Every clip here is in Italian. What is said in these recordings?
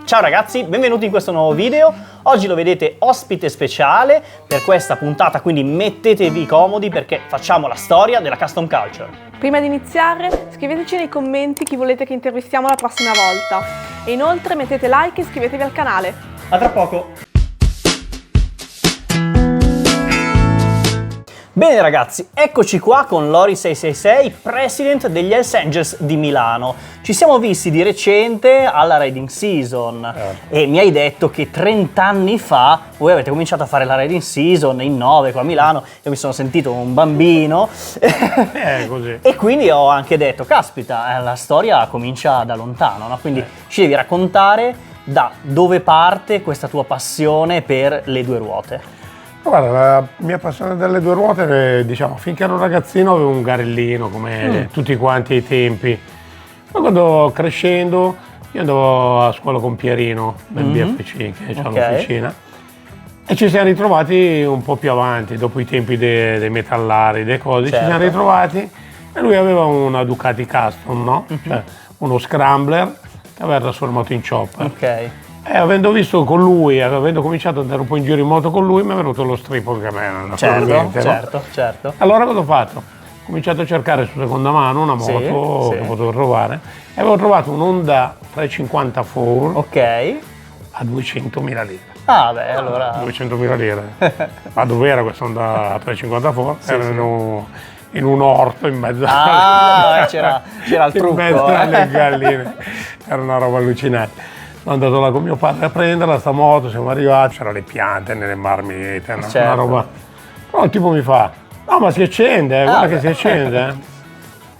Ciao ragazzi, benvenuti in questo nuovo video. Oggi lo vedete ospite speciale per questa puntata, quindi mettetevi comodi perché facciamo la storia della custom culture. Prima di iniziare, scriveteci nei commenti chi volete che intervistiamo la prossima volta. E inoltre mettete like e iscrivetevi al canale. A tra poco! Bene ragazzi, eccoci qua con Lori666, president degli Hells Angels di Milano. Ci siamo visti di recente alla riding season e mi hai detto che 30 anni fa voi avete cominciato a fare la riding season in 9 qua a Milano. Io mi sono sentito un bambino così. E quindi ho anche detto, caspita, la storia comincia da lontano, no? Quindi ci devi raccontare da dove parte questa tua passione per le due ruote. Guarda, la mia passione delle due ruote, diciamo, finché ero ragazzino avevo un garellino come tutti quanti ai tempi. Poi quando crescendo io andavo a scuola con Pierino del BFC, che c'è l'officina, e ci siamo ritrovati un po' più avanti, dopo i tempi dei metallari, dei cose, ci siamo ritrovati e lui aveva una Ducati Custom, no? Cioè uno scrambler che aveva trasformato in chopper. Avendo visto con lui, avendo cominciato ad andare un po' in giro in moto con lui, mi è venuto lo strippo che me era certo. Allora cosa ho fatto? Ho cominciato a cercare su seconda mano una moto che potevo trovare e avevo trovato un Honda 354 a 200.000 lire. Ah beh, allora... 200.000 lire. Ma dov'era questo Honda 354? Erano in un orto in mezzo c'era il trucco. In mezzo alle galline. Era una roba allucinante. Sono andato là con mio padre a prenderla, sta moto, siamo arrivati, c'erano le piante nelle marmite, una roba. Però il tipo mi fa, no ma si accende, guarda che si accende.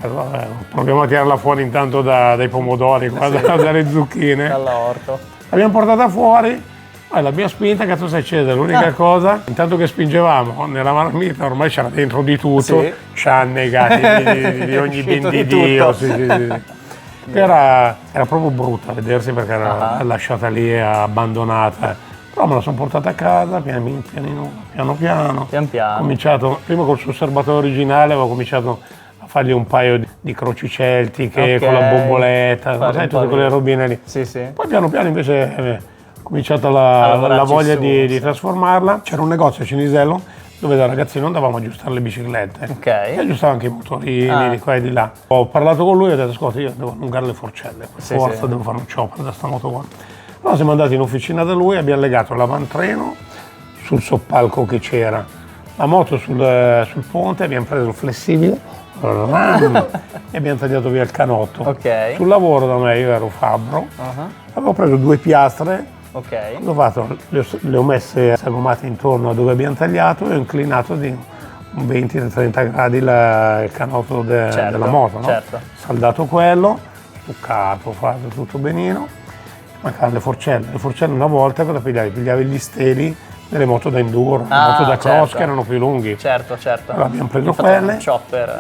Allora, proviamo a tirarla fuori intanto dai pomodori, dalle zucchine. Dall'orto. L'abbiamo portata fuori, l'abbiamo spinta, cazzo si accende, l'unica cosa, intanto che spingevamo nella marmita ormai c'era dentro di tutto, ci ha negati di ogni ben di Dio. Sì. Era proprio brutta a vedersi perché era lasciata lì abbandonata, però me la sono portata a casa piano piano. Ho cominciato prima col suo serbatoio originale, avevo cominciato a fargli un paio di croci celtiche con la bomboletta, sai, tutte quelle robine lì. Poi piano piano invece ho cominciato la voglia di trasformarla. C'era un negozio a Cinisello dove da ragazzino andavamo a aggiustare le biciclette e aggiustavo anche i motorini di qua e di là. Ho parlato con lui e ho detto, ascolta, io devo allungare le forcelle, per forza devo fare un chopper da sta moto qua. Allora siamo andati in officina da lui e abbiamo legato l'avantreno sul soppalco che c'era, la moto sul ponte, abbiamo preso il flessibile e abbiamo tagliato via il canotto. Sul lavoro da me, io ero fabbro, avevo preso 2 piastre. Le ho messe sagomate intorno a dove abbiamo tagliato e ho inclinato di un 20-30 gradi il canotto della moto, no? Saldato quello, stuccato, fatto tutto benino, mancavano le forcelle una volta cosa pigliavi? Pigliavi gli steli delle moto da enduro, le moto da cross che erano più lunghi. Allora abbiamo preso quelle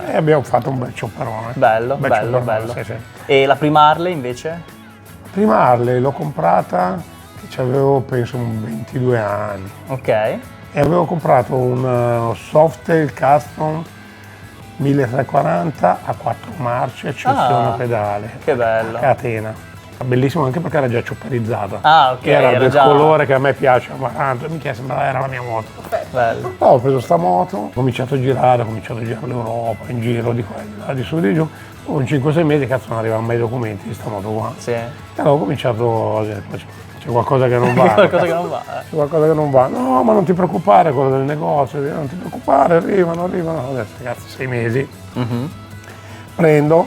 e abbiamo fatto un bel chopperone. Bello. Sì. E la prima Harley invece? La prima Harley l'ho comprata che avevo penso 22 anni. E avevo comprato un Softail Custom 1340 a 4 marce, accensione pedale. Che bello. Catena. Bellissimo anche perché era già chopperizzata. Era del colore che a me piace, amaranto, e mi sembrava era la mia moto. Bello. Ho preso sta moto, ho cominciato a girare l'Europa, in giro di qua, di là, di su, di giù. In 5-6 mesi cazzo non arrivavano mai i documenti di sta moto qua. E allora ho cominciato a dire, c'è qualcosa che non va. C'è qualcosa che non va. No, ma non ti preoccupare, quello del negozio, non ti preoccupare, arrivano. Adesso ragazzi, 6 mesi. Prendo,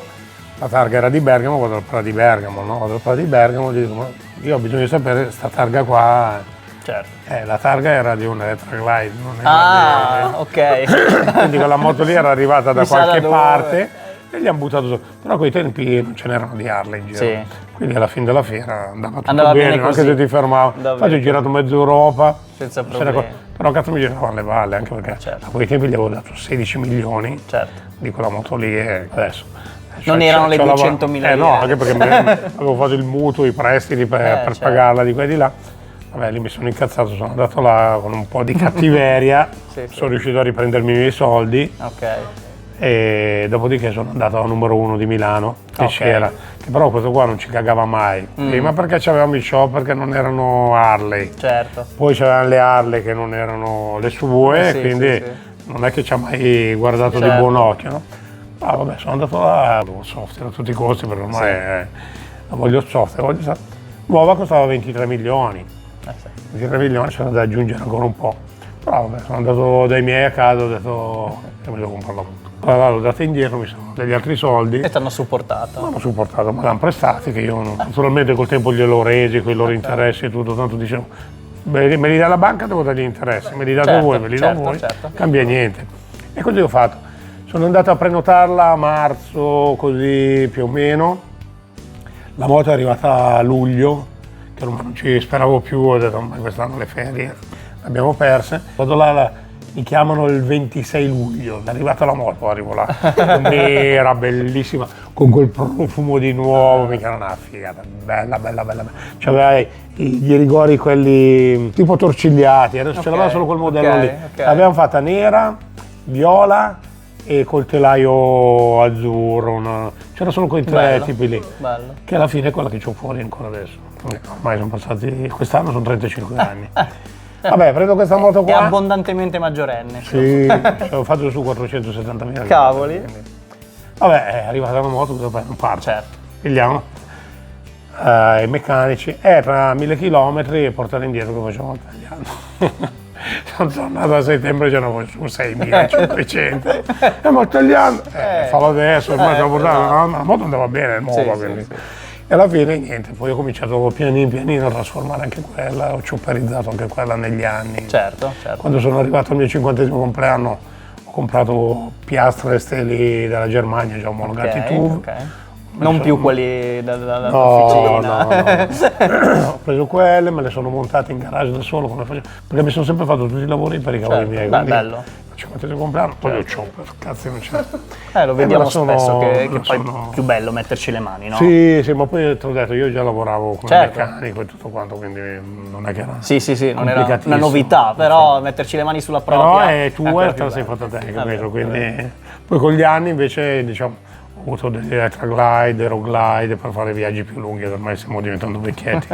la targa era di Bergamo, vado al Prado di Bergamo, no? Vado al Prado di Bergamo e dico, ma io ho bisogno di sapere sta targa qua. La targa era di un Electraglide, non era quindi quella moto lì era arrivata da qualche parte e gli hanno buttato su. Però a quei tempi non ce n'erano di Harley in giro. Quindi alla fine della fiera andava tutto bene, anche se ti fermavo. Infatti ho girato mezzo Europa senza problemi. Però cazzo mi giravano le balle, anche perché a quei tempi gli avevo dato 16 milioni di quella moto lì e adesso. Non erano le 200.000 lire. No, anche perché avevo fatto il mutuo, i prestiti per pagarla di qua e di là. Vabbè, lì mi sono incazzato, sono andato là con un po' di cattiveria, sono riuscito a riprendermi i miei soldi e dopodiché sono andato al numero 1 di Milano, che c'era, che però questo qua non ci cagava mai. Prima perché c'avevamo i shopper che non erano Harley, Certo. poi c'erano le Harley che non erano le sue, Sì, quindi sì, sì. non è che ci ha mai guardato di Certo. buon occhio, no? Ah, vabbè, sono andato là, avevo software a tutti i costi perché ormai voglio software, nuova costava 23 milioni. 23 milioni c'era da aggiungere ancora un po'. Però vabbè, sono andato dai miei a casa, ho detto che mi devo comprare la moto. Allora l'ho data indietro, mi sono degli altri soldi. E ti hanno supportato. Mi hanno supportato, me l'hanno prestati, che io naturalmente col tempo gliel'ho resi, con i loro interessi e tutto, tanto dicevo, me li dà la banca, devo dargli interessi, me li date voi, me li do voi, cambia niente. E così ho fatto. Sono andato a prenotarla a marzo, così più o meno. La moto è arrivata a luglio, che non ci speravo più, ho detto ma quest'anno le ferie le abbiamo perse. Vado là, mi chiamano il 26 luglio, è arrivata la moto, arrivo là, era bellissima, con quel profumo di nuovo, mica era una figata, bella. C'aveva gli rigori quelli tipo torcigliati, adesso ce l'aveva solo quel modello lì. L'abbiamo fatta nera, viola e col telaio azzurro, c'era solo quei tre tipi lì, che alla fine è quella che c'ho fuori ancora adesso. Ormai sono passati, quest'anno sono 35 anni. Vabbè, prendo questa moto qua. È abbondantemente maggiorenne. Sì, ho fatto su 470.000. Cavoli. Vabbè, è arrivata la moto, non parte. Certo. Pigliamo. I meccanici. Tra 1000 km e portare indietro che facciamo tagliando. Sono tornato a settembre, ce n'avevo su 6.500. E mo tagliando. Fallo adesso, ormai sono portato. La moto andava bene, è nuova, quindi. E alla fine niente, poi ho cominciato pianino a trasformare anche quella, ho chopperizzato anche quella negli anni. Certo. Quando sono arrivato al mio 50° compleanno ho comprato piastre e steli dalla Germania, già omologati TUV. Non più quelli dall'officina. No. Ho preso quelle, me le sono montate in garage da solo, come facevo, perché mi sono sempre fatto tutti i lavori per i cavoli miei. Bello. Il 50° compleanno, poi lo chopper, cazzo non c'è. Lo vediamo spesso che poi è più bello metterci le mani, no? Sì, ma poi te l'ho detto, io già lavoravo come meccanico e tutto quanto, quindi non è che era Sì, non era una novità, però metterci le mani sulla propria. Però è tua e te la sei fatta te, capito? Quindi, poi con gli anni invece, diciamo, ho avuto degli Electraglide, Aeroglide per fare viaggi più lunghi, ormai stiamo diventando vecchietti,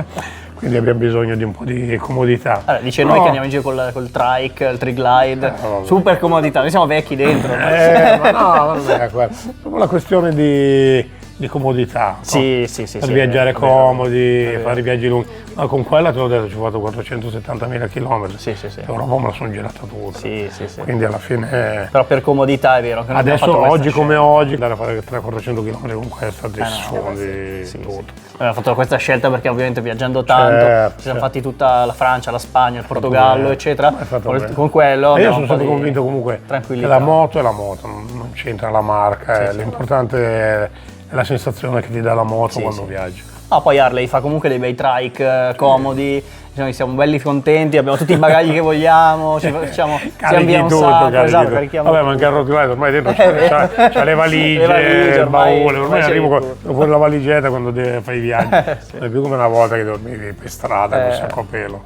quindi abbiamo bisogno di un po' di comodità. Dice noi che andiamo in giro col trike, il triglide, super comodità, noi siamo vecchi dentro. Ma no, non è quello, è proprio la questione di comodità. Sì, per viaggiare comodi, fare i viaggi lunghi. Ma con quella te l'ho detto, ci ho fatto 470.000 km. Sì. L'Europa me la sono girata tutta. Sì. Quindi alla fine. Però per comodità è vero. Che adesso, oggi come oggi, andare a fare 300-400 km con questa sfondi tutto. Abbiamo fatto questa scelta perché ovviamente viaggiando tanto, ci siamo fatti tutta la Francia, la Spagna, il Portogallo, eccetera. Con quello. E io sono sempre convinto comunque che la moto è la moto, non c'entra la marca, l'importante è la sensazione che ti dà la moto quando viaggi. Poi Harley fa comunque dei bei trike comodi, noi siamo belli contenti, abbiamo tutti i bagagli che vogliamo, ci abbiamo un sacco, carichiamo. Vabbè, ma anche il rottweiler ormai dentro c'ha le valigie, il baule, ormai arrivo con la valigetta quando fai i viaggi. Non è più come una volta che dormivi per strada con il sacco a pelo,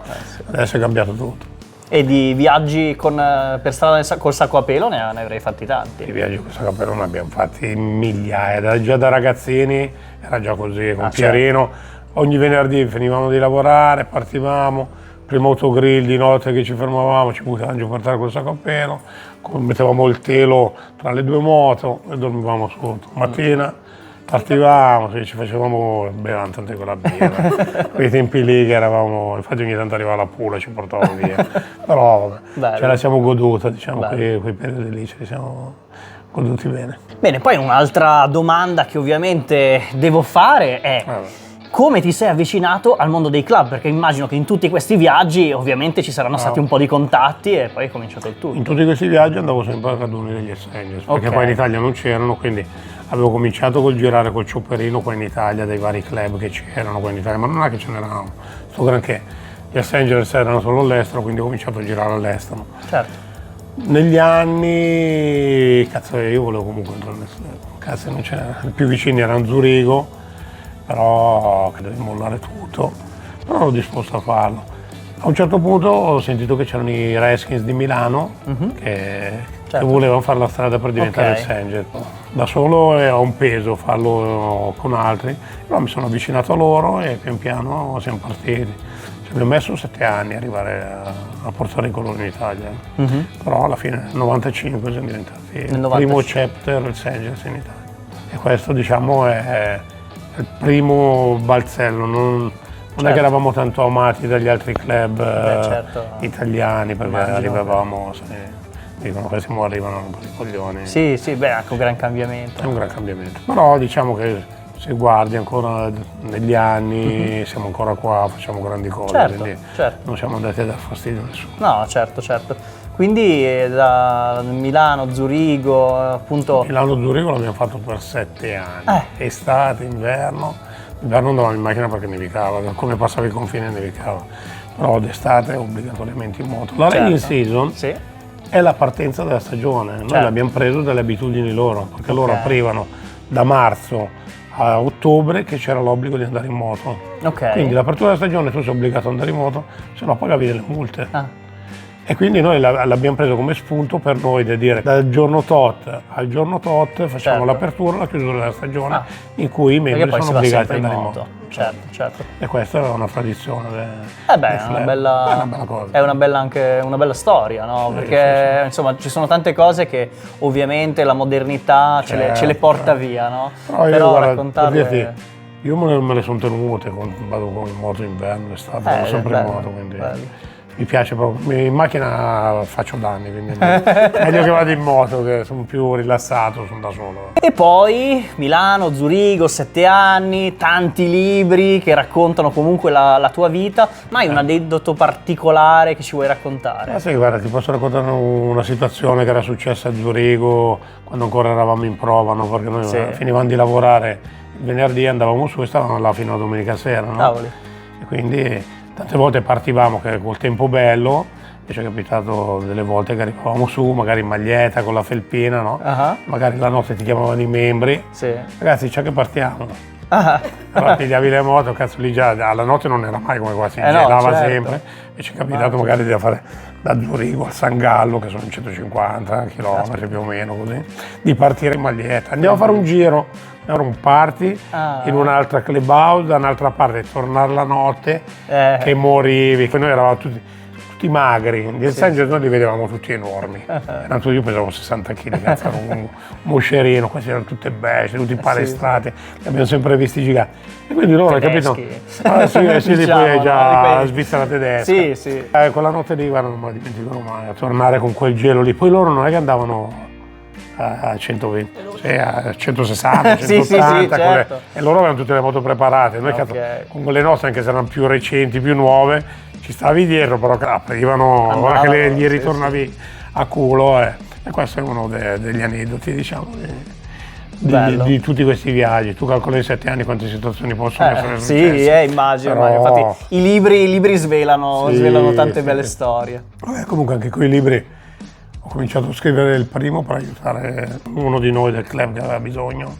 adesso è cambiato tutto. E di viaggi per strada col sacco a pelo ne avrei fatti tanti. I viaggi col sacco a pelo ne abbiamo fatti migliaia, già da ragazzini era già così, con Pierino. Ogni venerdì finivamo di lavorare, partivamo, primo autogrill di notte che ci fermavamo, ci buttavamo giù per terra col sacco a pelo, mettevamo il telo tra le due moto e dormivamo sotto. Mattina partivamo, ci facevamo, bevevamo tante con la birra, quei tempi lì che eravamo, infatti ogni tanto arrivava la Pula, ci portavamo via, però vabbè, ce la siamo goduta, diciamo, quei periodi lì ce li siamo goduti bene. Bene, poi un'altra domanda che ovviamente devo fare è come ti sei avvicinato al mondo dei club? Perché immagino che in tutti questi viaggi ovviamente ci saranno stati un po' di contatti e poi è cominciato il tutto. In tutti questi viaggi andavo sempre a raduni degli Hells Angels, perché poi in Italia non c'erano, quindi avevo cominciato col girare col chopperino qua in Italia, dei vari club che c'erano qua in Italia, ma non è che ce n'erano sto granché. Gli Hells Angels erano solo all'estero, quindi ho cominciato a girare all'estero. Certo. Negli anni, cazzo, io volevo comunque entrare all'estero, cazzo non c'era, i più vicini erano Zurigo, però che dovevi mollare tutto, però ero disposto a farlo. A un certo punto ho sentito che c'erano i Redskins di Milano, che certo. che volevano fare la strada per diventare Ok. il Sanger. Da solo ha un peso farlo con altri, però mi sono avvicinato a loro e pian piano siamo partiti. Ci abbiamo messo 7 anni a arrivare a portare il colore in Italia, però alla fine nel 95 siamo diventati il 95. primo chapter del Sanger in Italia. E questo diciamo è il primo balzello, non è Certo. che eravamo tanto amati dagli altri club certo. italiani, perché Immagino. arrivavamo, dicono che siamo arrivano un po' di coglioni. Sì, sì, beh, anche un gran cambiamento. È un gran cambiamento. Però diciamo che se guardi ancora negli anni, siamo ancora qua, facciamo grandi cose, Certo, quindi certo. non siamo andati a dar fastidio a nessuno. No, certo, certo. Quindi da Milano, Zurigo, appunto... Milano Zurigo l'abbiamo fatto per 7 anni, estate, inverno. Inverno andavamo in macchina perché nevicava, come passava il confine nevicava. Però d'estate obbligatoriamente in moto. La rainy season Sì. è la partenza della stagione, noi Certo. l'abbiamo preso dalle abitudini loro, perché Ok. loro aprivano da marzo a ottobre che c'era l'obbligo di andare in moto. Ok. Quindi l'apertura della stagione tu sei obbligato ad andare in moto, se no pagavi delle multe. Ah, E quindi noi l'abbiamo preso come spunto per noi da dire dal giorno tot al giorno tot facciamo Certo. l'apertura, la chiusura della stagione Ah. in cui i perché membri poi si sono va obbligati sempre ad in andare in moto. moto. Certo, certo. E questa è una tradizione. Eh beh, del è una club. bella, È una bella cosa. è una bella anche una bella storia, no? Sì, Perché sì. insomma ci sono tante cose che ovviamente la modernità ce le porta via, no? Però io guarda, per raccontarle... dirti, io me le sono tenute, vado con in moto inverno, estate, vado sempre in bello, moto, quindi bello. mi piace proprio. In macchina faccio danni, quindi meglio che vado in moto, che sono più rilassato, sono da solo. E poi Milano, Zurigo, 7 anni, tanti libri che raccontano comunque la tua vita, ma hai un aneddoto particolare che ci vuoi raccontare? Sì, guarda, ti posso raccontare una situazione che era successa a Zurigo quando ancora eravamo in prova, no? Perché noi Sì. finivamo di lavorare il venerdì, andavamo su e stavamo là fino a domenica sera, no? Cavoli. E quindi tante volte partivamo col tempo bello e ci è capitato delle volte che arrivavamo su, magari in maglietta, con la felpina, no? Ah. Magari la notte ti chiamavano i membri, Sì. ragazzi c'è che partiamo. Ah. Allora pigliavi le moto, cazzo lì già alla notte non era mai come qua, si no, gelava certo. sempre e ci è capitato magari di fare da Zurigo al San Gallo, che sono 150 km più o meno così, di partire in maglietta. Andiamo a fare un giro, era un party in un'altra clubhouse, da un'altra parte, tornare la notte che morivi. Poi noi eravamo tutti magri, gli Sanger noi li vedevamo tutti enormi. Tanto io pesavo 60 kg, cazzo, ero un moscerino, questi erano tutte bestie, tutti palestrati, li abbiamo sempre visti giganti. E quindi loro, capito? Sì, Diciamo, poi è già no, di quelli- Svizzera tedesca. Sì, sì. Quella notte lì, guarda, non me la dimenticherò mai, a tornare con quel gelo lì. Poi loro non è che andavano a 120, cioè a 160, Sì, 180, certo. e loro avevano tutte le moto preparate. Noi Ok. cazzo, con quelle nostre, anche se erano più recenti, più nuove, ci stavi dietro, però aprivano, ora che Andavano, gli sì, ritornavi a culo. E questo è uno degli aneddoti, diciamo, Bello. di tutti questi viaggi. Tu calcoli in 7 anni quante situazioni possono essere Sì, successe. immagino. Però- Infatti i libri svelano tante sì, belle sì. storie. Vabbè, comunque anche con i libri ho cominciato a scrivere il primo per aiutare uno di noi del club che aveva bisogno.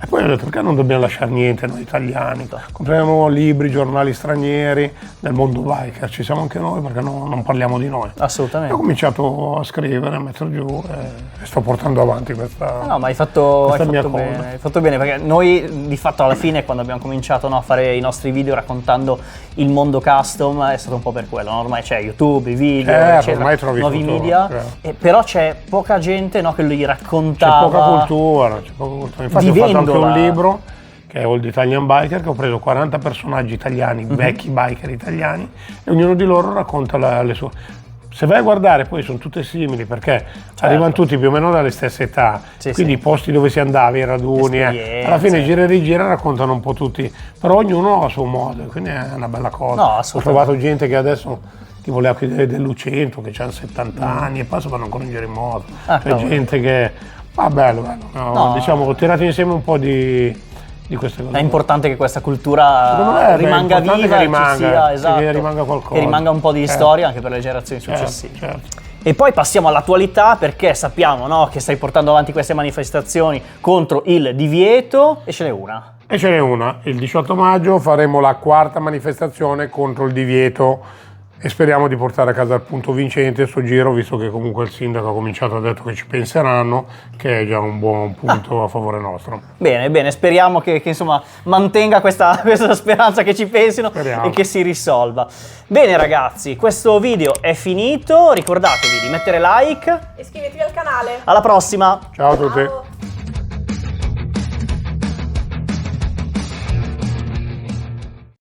E poi ho detto perché non dobbiamo lasciare niente noi italiani, compriamo libri, giornali stranieri del mondo biker, ci siamo anche noi perché non parliamo di noi. Assolutamente. Ho cominciato a scrivere, a mettere giù e sto portando avanti questa... No, ma hai fatto Questa è mia bene, cosa. hai fatto bene, perché noi di fatto alla fine quando abbiamo cominciato, no, a fare i nostri video raccontando il mondo custom è stato un po' per quello, no? Ormai c'è YouTube, i video, Certo, eccetera, ormai trovi nuovi tutto, media, certo. Però c'è poca gente, no, che li C'è raccontava. poca cultura, c'è poca cultura. Infatti ho fatto anche Vivendola. un libro che è Old Italian Biker, che ho preso 40 personaggi italiani, vecchi biker italiani, e ognuno di loro racconta le sue. Se vai a guardare poi sono tutte simili perché arrivano tutti più o meno dalle stesse età, Sì, quindi sì. i posti dove si andava, i raduni, Esperienze. alla fine gira e rigira raccontano un po' tutti, però ognuno ha il suo modo, quindi è una bella cosa. No, Ho assolutamente. trovato gente che adesso ti voleva chiedere dell'U100, che hanno 70 anni e poi vanno ancora in giro in moto. Ah, C'è cavolo. gente che... Ma bello. No. Diciamo, ho tirato insieme un po' di queste cose. È importante che questa cultura Secondo me è rimanga importante viva, che ci rimanga, sia, che esatto, rimanga qualcosa. che rimanga un po' di Certo. storia anche per le generazioni successive. Certo. E poi passiamo all'attualità, perché sappiamo, no, che stai portando avanti queste manifestazioni contro il divieto, e ce n'è una. E ce n'è una. Il 18 maggio faremo la quarta manifestazione contro il divieto e speriamo di portare a casa il punto vincente sto giro, visto che comunque il sindaco ha cominciato, ha detto che ci penseranno, che è già un buon punto a favore nostro. Bene, bene, speriamo che insomma mantenga questa speranza che ci pensino e che si risolva. Bene ragazzi, questo video è finito, ricordatevi di mettere like E iscrivetevi al canale. alla prossima! Ciao a tutti! Ciao.